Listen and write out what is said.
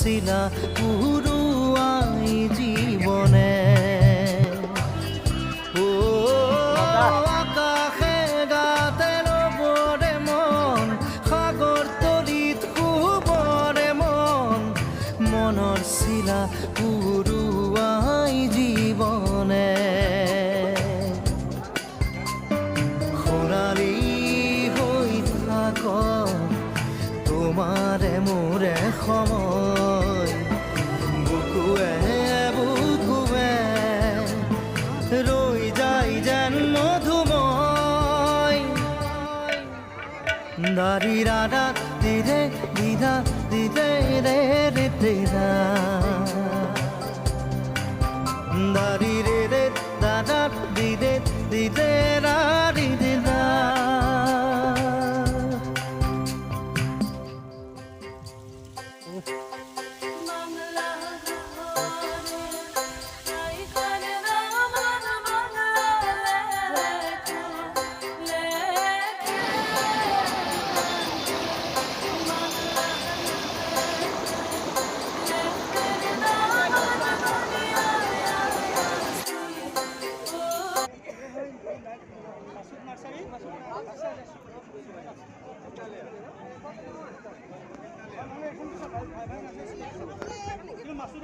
শিলা পুৰুয়াই জীবনে ও আকাশে গাতে ৰবৰে মন সাগৰ তলিত শুবৰে মন মনৰ শিলা পুৰুয়াই জীবনে খৰালি হৈ থাক তোমাৰে মোৰে সময় বুকুৱে বুকুৱে ৰৈ যায় যেন মধুময় দাৰি ৰাধা দিদে দিদা দিদে ৰে ৰে দিদা দাৰি ৰে ৰে দাদা দিদে দিদে ৰা দিদা মাছুদ